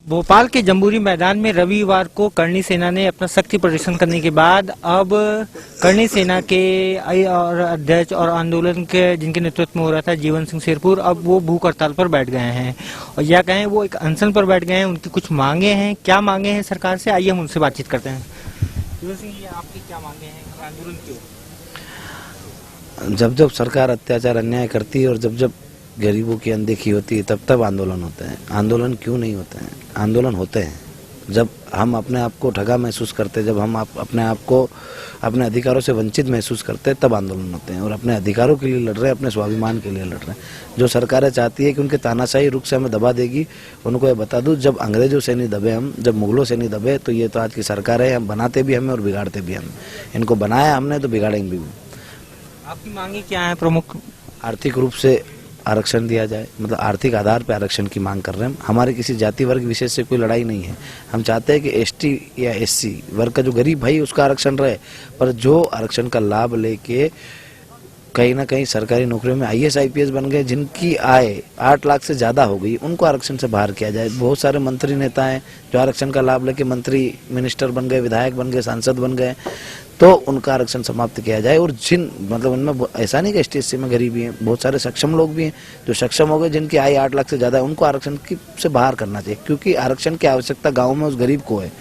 भोपाल के जम्बूरी मैदान में रविवार को करणी सेना ने अपना शक्ति प्रदर्शन करने के बाद अब करणी सेना के और अध्यक्ष और आंदोलन के जिनके नेतृत्व में हो रहा था जीवन सिंह शेरपुर, अब वो भूख हड़ताल पर बैठ गए हैं और या कहें वो एक अनशन पर बैठ गए हैं। उनकी कुछ मांगे हैं, क्या मांगे हैं सरकार से, आइए हम उनसे बातचीत करते हैं। जीवन सिंह जी, आपकी क्या मांगे हैं, आंदोलन क्यों? जब जब सरकार अत्याचार अन्याय करती है और जब जब गरीबों की अनदेखी होती है तब तब आंदोलन होते हैं। आंदोलन क्यों नहीं होते हैं? आंदोलन होते हैं जब हम अपने आप को ठगा महसूस करते हैं, जब हम अपने आप को अपने अधिकारों से वंचित महसूस करते हैं, तब आंदोलन होते हैं। और अपने अधिकारों के लिए लड़ रहे हैं, अपने स्वाभिमान के लिए लड़ रहे हैं। जो सरकारें चाहती है कि उनके तानाशाही रुख से हमें दबा देगी, उनको ये बता दूं, जब अंग्रेजों से नहीं दबे हम, जब मुगलों से नहीं दबे, तो ये तो आज की सरकार है। हम बनाते भी हमें और बिगाड़ते भी हमें। इनको बनाया हमने तो बिगाड़ेंगे भी। आपकी मांगे क्या है प्रमुख? आर्थिक रूप से आरक्षण दिया जाए, मतलब आर्थिक आधार पर आरक्षण की मांग कर रहे हैं। हमारे किसी जाति वर्ग विशेष से कोई लड़ाई नहीं है। हम चाहते हैं कि एसटी या एससी वर्ग का जो गरीब भाई उसका आरक्षण रहे, पर जो आरक्षण का लाभ लेके कहीं ना कहीं सरकारी नौकरियों में आईएएस आईपीएस बन गए, जिनकी आय 8 लाख से ज्यादा हो गई, उनको आरक्षण से बाहर किया जाए। बहुत सारे मंत्री नेता हैं जो आरक्षण का लाभ लेके मंत्री मिनिस्टर बन गए, विधायक बन गए, सांसद बन गए, तो उनका आरक्षण समाप्त किया जाए। और जिन मतलब उनमें ऐसा नहीं कि एसटी में गरीबी है, बहुत सारे सक्षम लोग भी हैं जो सक्षम हो गए, जिनकी आय 8 लाख से ज्यादा है, उनको आरक्षण से बाहर करना चाहिए। क्योंकि आरक्षण की आवश्यकता गाँव में उस गरीब को है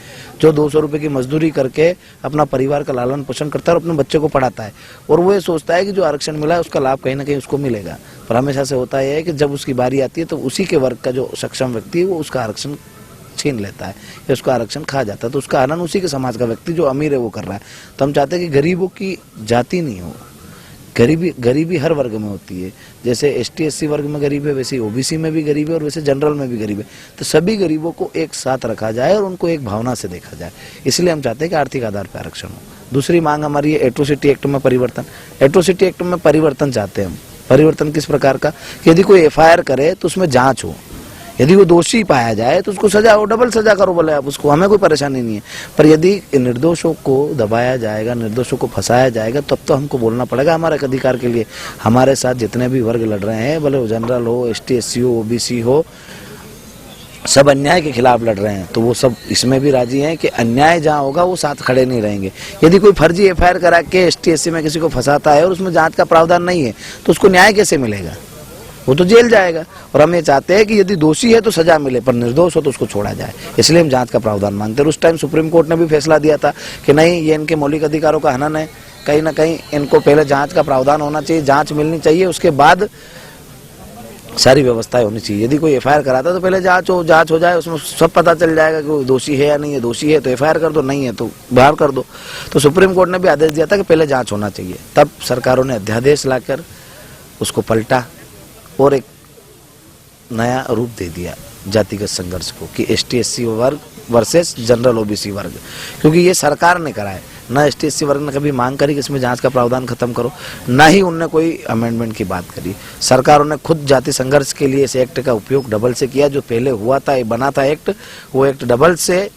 जो 200 रुपए की मजदूरी करके अपना परिवार का लालन पोषण करता है और अपने बच्चे को पढ़ाता है, और वो ये सोचता है कि जो आरक्षण मिला है उसका लाभ कहीं ना कहीं उसको मिलेगा। पर हमेशा से होता है कि जब उसकी बारी आती है तो उसी के वर्ग का जो सक्षम व्यक्ति है वो उसका आरक्षण छीन लेता है या उसका आरक्षण खा जाता है, तो उसका हनन उसी के समाज का व्यक्ति जो अमीर है वो कर रहा है। तो हम चाहते हैं कि गरीबों की जाति नहीं हो। गरीबी हर वर्ग में होती है। जैसे एसटी एससी वर्ग में गरीब है, वैसे ओबीसी में भी गरीब है और वैसे जनरल में भी गरीब है। तो सभी गरीबों को एक साथ रखा जाए और उनको एक भावना से देखा जाए। इसलिए हम चाहते हैं कि आर्थिक आधार पर आरक्षण हो। दूसरी मांग हमारी है एट्रोसिटी एक्ट में परिवर्तन। एट्रोसिटी एक्ट में परिवर्तन चाहते हैं हम। परिवर्तन किस प्रकार का? यदि कोई एफआईआर करे तो उसमें जांच हो, यदि वो दोषी पाया जाए तो उसको सजा हो, डबल सजा करो बोले आप उसको, हमें कोई परेशानी नहीं है। पर यदि निर्दोषों को दबाया जाएगा, निर्दोषों को फंसाया जाएगा, तब तो हमको बोलना पड़ेगा हमारे अधिकार के लिए। हमारे साथ जितने भी वर्ग लड़ रहे हैं, भले वो जनरल हो, एसटी एससी हो, ओबीसी हो, सब अन्याय के खिलाफ लड़ रहे हैं। तो वो सब इसमें भी राजी हैं कि अन्याय जहाँ होगा वो साथ खड़े नहीं रहेंगे। यदि कोई फर्जी एफआईआर करा के एसटी एससी में किसी को फंसाता है और उसमें जांच का प्रावधान नहीं है तो उसको न्याय कैसे मिलेगा? वो तो जेल जाएगा। और हम ये चाहते हैं कि यदि दोषी है तो सजा मिले, पर निर्दोष हो तो उसको छोड़ा जाए। इसलिए हम जांच का प्रावधान मांगते हैं। उस टाइम सुप्रीम कोर्ट ने भी फैसला दिया था कि नहीं, ये इनके मौलिक अधिकारों का हनन है, कहीं ना कहीं इनको पहले जांच का प्रावधान होना चाहिए, जांच मिलनी चाहिए, उसके बाद सारी व्यवस्थाएं होनी चाहिए। यदि कोई एफआईआर कराता तो पहले जांच हो जाए, उसमें सब पता चल जाएगा कि वो दोषी है या नहीं है। दोषी है तो एफआईआर कर दो, नहीं है तो बाहर कर दो। तो सुप्रीम कोर्ट ने भी आदेश दिया था कि पहले जांच होना चाहिए। तब सरकारों ने अध्यादेश लाकर उसको पलटा और एक नया रूप दे दिया जातिगत संघर्ष को कि एसटी एससी वर्ग वर्सेस जनरल ओबीसी वर्ग। क्योंकि ये सरकार ने करा है, ना एसटी एससी वर्ग ने कभी मांग करी कि इसमें जांच का प्रावधान खत्म करो, ना ही उनने कोई अमेंडमेंट की बात करी। सरकारों ने खुद जाति संघर्ष के लिए इस एक्ट का उपयोग डबल से किया। जो पहले हुआ था, बना था एक्ट, वो एक्ट डबल से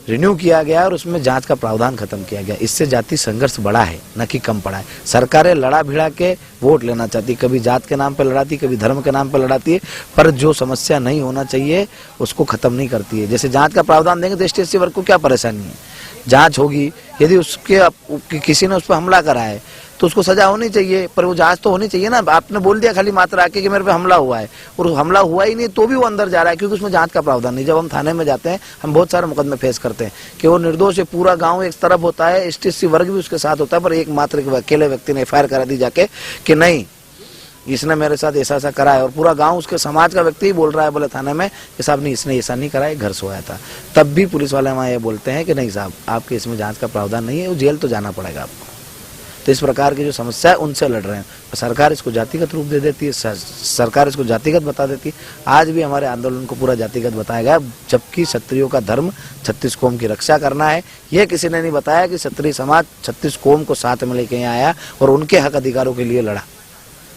रिन्यू किया गया और उसमें जांच का प्रावधान खत्म किया गया। इससे जाति संघर्ष बढ़ा है, न कि कम पड़ा है। सरकारें लड़ा भिड़ा के वोट लेना चाहती, कभी जात के नाम पर लड़ाती, कभी धर्म के नाम पर लड़ाती है, पर जो समस्या नहीं होना चाहिए उसको खत्म नहीं करती है। जैसे जांच का प्रावधान देंगे तो एसटी एससी वर्ग को क्या परेशानी है? जांच होगी, यदि उसके किसी ने उस पर हमला करा है तो उसको सजा होनी चाहिए, पर वो जांच तो होनी चाहिए ना। आपने बोल दिया खाली मात्र आके कि मेरे पे हमला हुआ है, और हमला हुआ ही नहीं तो भी वो अंदर जा रहा है, क्योंकि उसमें जांच का प्रावधान नहीं। जब हम थाने में जाते हैं, हम बहुत सारे मुकदमे फेस करते हैं कि वो निर्दोष है, पूरा गांव एक तरफ होता है, एसटी एससी वर्ग भी उसके साथ होता है, पर एक मात्र अकेले व्यक्ति ने एफआईआर करा दी जाके कि नहीं, इसने मेरे साथ ऐसा ऐसा करा है, और पूरा गांव उसके समाज का व्यक्ति ही बोल रहा है बोले थाने में कि साहब नहीं, इसने ऐसा नहीं करा है, घर सोया था। तब भी पुलिस वाले वहाँ ये बोलते हैं कि नहीं साहब, आपके इसमें जांच का प्रावधान नहीं है, वो जेल तो जाना पड़ेगा आपको। तो इस प्रकार की जो समस्या है उनसे लड़ रहे हैं। सरकार इसको जातिगत रूप दे देती है, सरकार इसको जातिगत बता देती है। आज भी हमारे आंदोलन को पूरा जातिगत बताया गया, जबकि क्षत्रियों का धर्म 36 कौम की रक्षा करना है। यह किसी ने नहीं बताया कि क्षत्रिय समाज 36 कौम को साथ में लेके यहाँ आया और उनके हक अधिकारों के लिए लड़ा।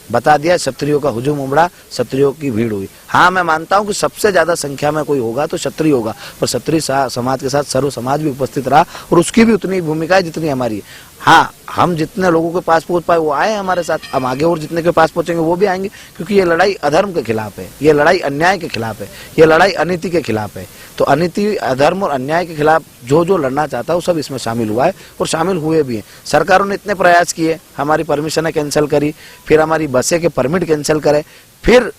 बता दिया, क्षत्रियों का हुजूम उमड़ा, क्षत्रियों की भीड़ हुई। हाँ, मैं मानता हूं कि सबसे ज्यादा संख्या में कोई होगा तो क्षत्रिय होगा, पर क्षत्रिय समाज के साथ सर्व समाज भी उपस्थित रहा और उसकी भी उतनी भूमिका है जितनी हमारी है। हाँ, हम जितने लोगों के पास पहुंच पाए वो आए हमारे साथ, हम आगे और जितने के पास पहुंचेंगे वो भी आएंगे, क्योंकि ये लड़ाई अधर्म के खिलाफ है, ये लड़ाई अन्याय के खिलाफ है, ये लड़ाई अनीति के खिलाफ है। तो अनीति, अधर्म और अन्याय के खिलाफ जो जो लड़ना चाहता है वो सब इसमें शामिल हुआ है और शामिल हुए भी हैं। सरकारों ने इतने प्रयास किए, हमारी परमिशनें कैंसिल करी, फिर हमारी बसें के परमिट कैंसिल करे, फिर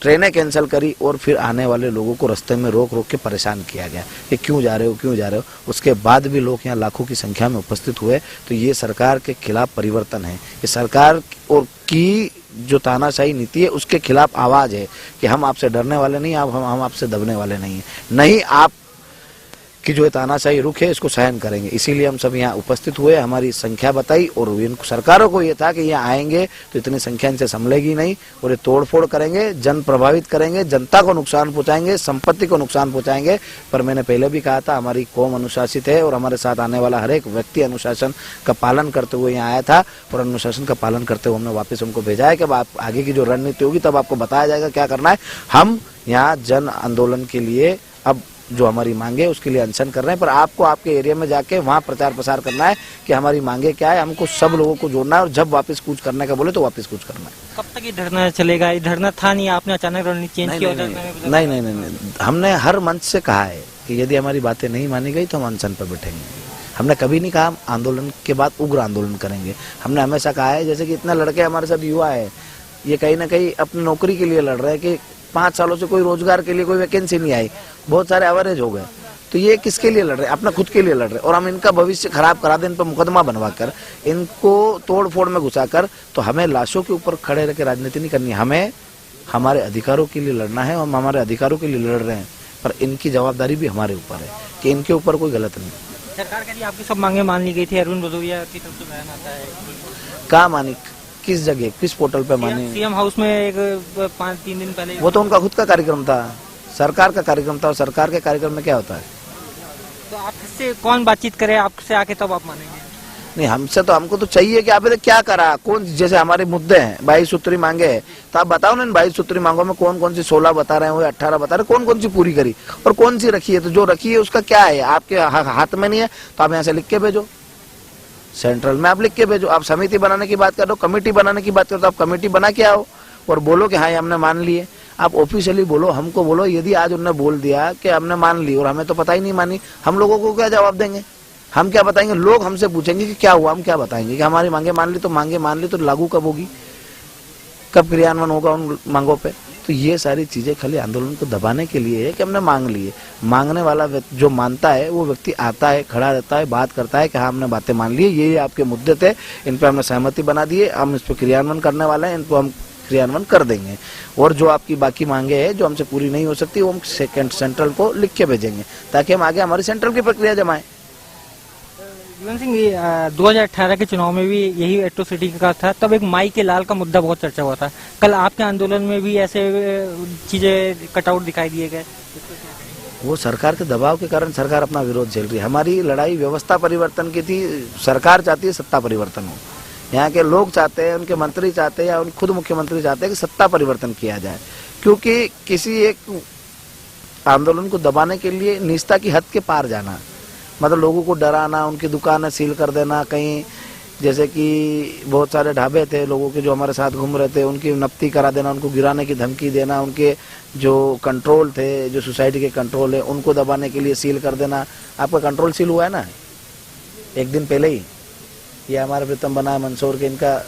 ट्रेनें कैंसिल करी और फिर आने वाले लोगों को रास्ते में रोक रोक के परेशान किया गया कि क्यों जा रहे हो, क्यों जा रहे हो। उसके बाद भी लोग यहाँ लाखों की संख्या में उपस्थित हुए। तो ये सरकार के खिलाफ परिवर्तन है, ये सरकार और की जो तानाशाही नीति है उसके खिलाफ आवाज है कि हम आपसे डरने वाले नहीं, हम आपसे दबने वाले नहीं है, नहीं आप कि जो तानाशाही रुख है इसको सहन करेंगे। इसीलिए हम सब यहाँ उपस्थित हुए, हमारी संख्या बताई और इनको सरकारों को ये था कि यहाँ आएंगे तो इतनी संख्या इनसे संभलेगी नहीं और ये तोड़फोड़ करेंगे, जन प्रभावित करेंगे, जनता को नुकसान पहुंचाएंगे, संपत्ति को नुकसान पहुंचाएंगे। पर मैंने पहले भी कहा था हमारी कौम अनुशासित है और हमारे साथ आने वाला हर एक व्यक्ति अनुशासन का पालन करते हुए यहाँ आया था और अनुशासन का पालन करते हुए हमने वापस उनको भेजा है कि अब आप आगे की जो रणनीति होगी तब आपको बताया जाएगा क्या करना है। हम यहाँ जन आंदोलन के लिए अब जो हमारी मांगे उसके लिए अनशन कर रहे हैं, पर आपको आपके एरिया में जाके वहाँ प्रचार प्रसार करना है कि हमारी मांगे क्या है, हमको सब लोगों को जोड़ना है और जब वापस कूच करने का बोले तो वापस कूच करना है। कब तक ये धरना चलेगा? ये धरना था नहीं, आपने अचानक रणनीति चेंज किया? नहीं, हमने हर मंच से कहा है कि यदि हमारी बातें नहीं मानी गई तो हम अनशन पर बैठेंगे। हमने कभी नहीं कहा हम आंदोलन के बाद उग्र आंदोलन करेंगे। हमने हमेशा कहा है, जैसे कि इतने लड़के हमारे साथ युवा है, ये कहीं ना कहीं अपनी नौकरी के लिए लड़ रहे हैं कि 5 सालों से कोई रोजगार के लिए कोई वैकेंसी नहीं आई, बहुत सारे एवरेज हो गए, तो ये किसके लिए लड़ रहे हैं? अपना खुद के लिए लड़ रहे हैं। और हम इनका भविष्य खराब करा दें, इन पर मुकदमा बनवाकर, इनको तोड़ फोड़ में घुसाकर, तो हमें लाशों के ऊपर खड़े रह के राजनीति नहीं करनी, हमें हमारे अधिकारों के लिए लड़ना है और हम हमारे अधिकारों के लिए लड़ रहे हैं। पर इनकी जवाबदारी भी हमारे ऊपर है कि इनके ऊपर कोई गलत नहीं। सरकार कह रही आपकी सब मांगे मान ली गई थी, अरुण भदौरिया की तरफ से बयान आता है। कहाँ मानी, किस जगह, किस पोर्टल पे मानी? सीएम हाउस में एक 5-3 दिन पहले। वो तो उनका खुद का कार्यक्रम था, सरकार का कार्यक्रम था और सरकार के कार्यक्रम में क्या होता है? तो आपसे कौन बातचीत करे, आपसे आके तब आप मानेंगे? नहीं, हमसे तो, हमको तो चाहिए कि आपने क्या करा, कौन, जैसे हमारे मुद्दे हैं 22 सूत्री मांगे हैं, तो आप बताओ ना इन 22 सूत्री मांगों में कौन कौन सी 16 बता रहे हैं, 18 बता रहे हैं, कौन कौन सी पूरी करी और कौन सी रखी है? तो जो रखी है उसका क्या है, आपके हाथ में नहीं है तो आप यहाँ से लिख के भेजो, सेंट्रल में आप लिख के भेजो। आप समिति बनाने की बात करो, कमेटी बनाने की बात करो, तो आप कमेटी बना के आओ और बोलो कि हाँ हमने मान लिए। आप ऑफिशियली बोलो, हमको बोलो। यदि आज उन्होंने बोल दिया कि हमने मान ली और हमें तो पता ही नहीं मानी, हम लोगों को क्या जवाब देंगे? हम क्या बताएंगे? लोग हमसे पूछेंगे कि क्या हुआ, हम क्या बताएंगे कि हमारी मांगे मान ली। तो मांगे मान ली तो लागू कब होगी, कब क्रियान्वयन होगा उन मांगों पे? तो ये सारी चीजें खाली आंदोलन को दबाने के लिए है कि हमने मांग लिए। मांगने वाला जो मानता है वो व्यक्ति आता है, खड़ा रहता है, बात करता है कि हाँ हमने बातें मान ली, ये आपके मुद्दे थे, इन पे हमने सहमति बना दिए, हम इस पर क्रियान्वयन करने वाले हैं, इनको हम क्रियान्वयन कर देंगे। और जो आपकी बाकी मांगे हैं जो हमसे पूरी नहीं हो सकती वो हम सेंट्रल को लिख के भेजेंगे ताकि हम आगे हमारी सेंट्रल की प्रक्रिया जमाएं। जीवन सिंह, 2018 के चुनाव में भी यही एट्रोसिटी का था, तब एक माई के लाल का मुद्दा बहुत चर्चा हुआ था। कल आपके आंदोलन में भी ऐसे चीजें कटआउट दिखाई दिए गए। वो सरकार के दबाव के कारण सरकार अपना विरोध झेल रही है। हमारी लड़ाई व्यवस्था परिवर्तन की थी, सरकार चाहती है सत्ता परिवर्तन हो। यहाँ के लोग चाहते हैं, उनके मंत्री चाहते हैं या खुद मुख्यमंत्री चाहते हैं कि सत्ता परिवर्तन किया जाए, क्योंकि किसी एक आंदोलन को दबाने के लिए निष्ठा की हद के पार जाना, मतलब लोगों को डराना, उनकी दुकानें सील कर देना, कहीं जैसे कि बहुत सारे ढाबे थे लोगों के जो हमारे साथ घूम रहे थे उनकी नफ्ती करा देना, उनको गिराने की धमकी देना, उनके जो कंट्रोल थे, जो सोसाइटी के कंट्रोल है उनको दबाने के लिए सील कर देना। आपका कंट्रोल सील हुआ है ना एक दिन पहले ही, ये हमारे प्रीतम बना है मंदसौर के, इनका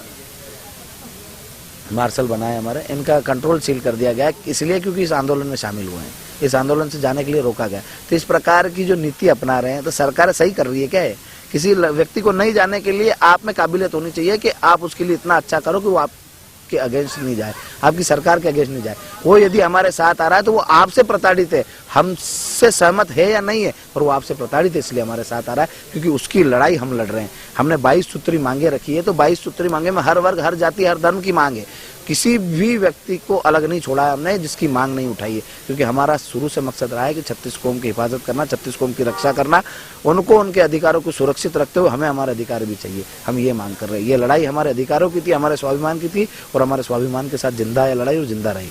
मार्शल बना है हमारे, इनका कंट्रोल सील कर दिया गया इसलिए क्योंकि इस आंदोलन में शामिल हुए हैं, इस आंदोलन से जाने के लिए रोका गया। तो इस प्रकार की जो नीति अपना रहे हैं तो सरकार सही कर रही है क्या है? किसी व्यक्ति को नहीं जाने के लिए आप में काबिलियत होनी चाहिए कि आप उसके लिए इतना अच्छा करो कि वो आपके अगेंस्ट नहीं जाए, आपकी सरकार के अगेंस्ट नहीं जाए। वो यदि हमारे साथ आ रहा है तो वो आपसे प्रताड़ित है, हमसे सहमत है या नहीं है, पर वो आपसे प्रताड़ित है इसलिए हमारे साथ आ रहा है, क्योंकि उसकी लड़ाई हम लड़ रहे हैं। हमने 22 सूत्री मांगे रखी है, तो 22 सूत्री मांगे में हर वर्ग, हर जाति, हर धर्म की मांग है। किसी भी व्यक्ति को अलग नहीं छोड़ा है हमने जिसकी मांग नहीं उठाई है, क्योंकि हमारा शुरू से मकसद रहा है कि 36 कौम की हिफाजत करना, 36 कौम की रक्षा करना, उनको उनके अधिकारों को सुरक्षित रखते हुए हमें हमारे अधिकार भी चाहिए। हम ये मांग कर रहे हैं। ये लड़ाई हमारे अधिकारों की थी, हमारे स्वाभिमान की थी और हमारे स्वाभिमान के साथ जिंदा है लड़ाई और जिंदा रही।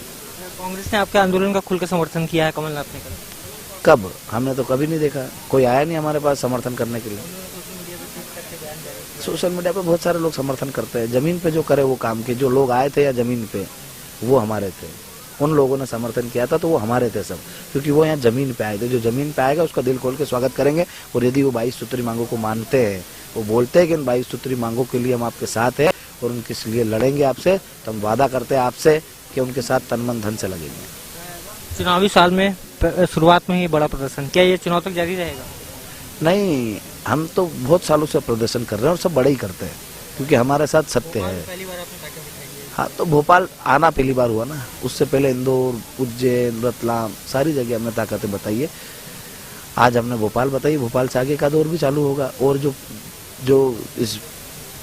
कांग्रेस ने आपके आंदोलन का खुलकर समर्थन किया है, कमलनाथ ने? कब? हमने तो कभी नहीं देखा, कोई आया नहीं हमारे पास समर्थन करने के लिए। सोशल मीडिया पे बहुत सारे लोग समर्थन करते हैं, जमीन पे जो करे वो काम के, जो लोग आए थे या जमीन पे वो हमारे थे, उन लोगों ने समर्थन किया था तो वो हमारे थे सब, क्योंकि वो यहाँ जमीन पे आए थे। जो जमीन पे आएगा उसका दिल खोल के स्वागत करेंगे, और यदि वो 22 सूत्री मांगों को मानते हैं, वो बोलते हैं कि इन 22 सूत्री मांगों के लिए हम आपके साथ हैं और उनके लिए लड़ेंगे आपसे, तो हम वादा करते हैं आपसे कि उनके साथ तन मन धन से लगेंगे। चुनावी साल में शुरुआत में ही बड़ा प्रदर्शन, क्या ये चुनाव तक जारी रहेगा? नहीं, हम तो बहुत सालों से प्रदर्शन कर रहे हैं और सब बड़े ही करते हैं, क्योंकि हमारे साथ सत्य है। पहली बार आपने ताकत दिखाई है। हाँ, तो भोपाल आना पहली बार हुआ ना, उससे पहले इंदौर, उज्जैन, रतलाम, सारी जगह हमने ताकतें बताई है। आज हमने भोपाल बताई, भोपाल से आगे का दौर भी चालू होगा, और जो इस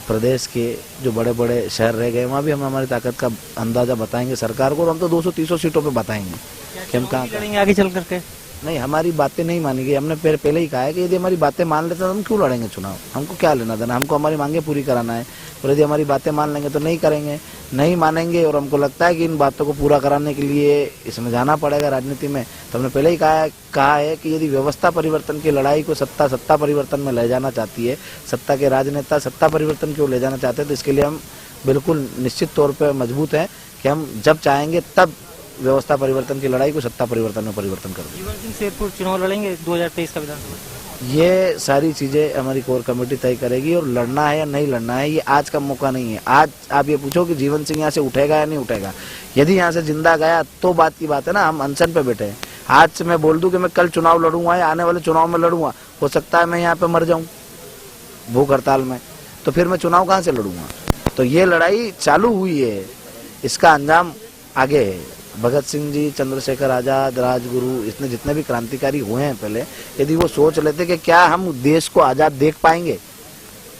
प्रदेश के जो बड़े बड़े शहर रह गए वहाँ भी हम हमारी ताकत का अंदाजा बताएंगे सरकार को, और हम तो 200-300 सीटों पे बताएंगे कि हम कहाँ लड़ेंगे आगे चल करके। नहीं, हमारी बातें नहीं मानी गई। हमने पहले ही कहा है कि यदि हमारी बातें मान लेते तो हम क्यों लड़ेंगे चुनाव, हमको क्या लेना देना, हमको हमारी मांगे पूरी कराना है। और यदि हमारी बातें मान लेंगे तो नहीं करेंगे, नहीं मानेंगे, और हमको लगता है कि इन बातों को पूरा कराने के लिए इसमें जाना पड़ेगा राजनीति में, तो हमने पहले ही कहा है कि यदि व्यवस्था परिवर्तन की लड़ाई को सत्ता परिवर्तन में ले जाना चाहती है, सत्ता के राजनेता सत्ता परिवर्तन की ओर ले जाना चाहते हैं, तो इसके लिए हम बिल्कुल निश्चित तौर पर मजबूत हैं कि हम जब चाहेंगे तब व्यवस्था परिवर्तन की लड़ाई को सत्ता परिवर्तन में परिवर्तन कर देंगे। जीवन सिंह शेरपुर चुनाव लड़ेंगे 2023 का विधानसभा? ये सारी चीजें हमारी कोर कमेटी तय करेगी, और लड़ना है या नहीं लड़ना है ये आज का मौका नहीं है। आज आप ये पूछो कि जीवन सिंह यहाँ से उठेगा या नहीं उठेगा, यदि यहाँ से जिंदा गया तो बात की बात है ना, हम अनशन पे बैठे हैं। आज से मैं बोल दूं कि मैं कल चुनाव लड़ूंगा या आने वाले चुनाव में लड़ूंगा, हो सकता है मैं यहाँ पे मर जाऊं भूख हड़ताल में, तो फिर मैं चुनाव कहाँ से लड़ूंगा। तो ये लड़ाई चालू हुई है, इसका अंजाम आगे है। भगत सिंह जी, चंद्रशेखर आजाद, राजगुरु, इसने जितने भी क्रांतिकारी हुए हैं पहले, यदि वो सोच लेते कि क्या हम देश को आजाद देख पाएंगे,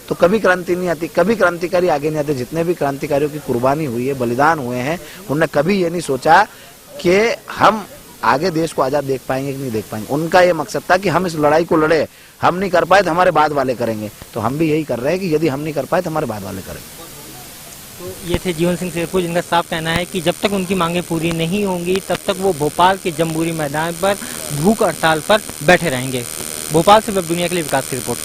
तो कभी क्रांति नहीं आती, कभी क्रांतिकारी आगे नहीं आते। जितने भी क्रांतिकारियों की कुर्बानी हुई है, बलिदान हुए हैं, उन्होंने कभी ये नहीं सोचा कि हम आगे देश को आजाद देख पाएंगे कि नहीं देख पाएंगे। उनका ये मकसद था कि हम इस लड़ाई को लड़े, हम नहीं कर पाए तो हमारे बाद वाले करेंगे। तो हम भी यही कर रहे हैं कि यदि हम नहीं कर पाए तो हमारे बाद वाले करेंगे। तो ये थे जीवन सिंह शेरपुर, जिनका साफ कहना है कि जब तक उनकी मांगे पूरी नहीं होंगी तब तक वो भोपाल के जम्बूरी मैदान पर भूख हड़ताल पर बैठे रहेंगे। भोपाल से वेब दुनिया के लिए विकास की रिपोर्ट।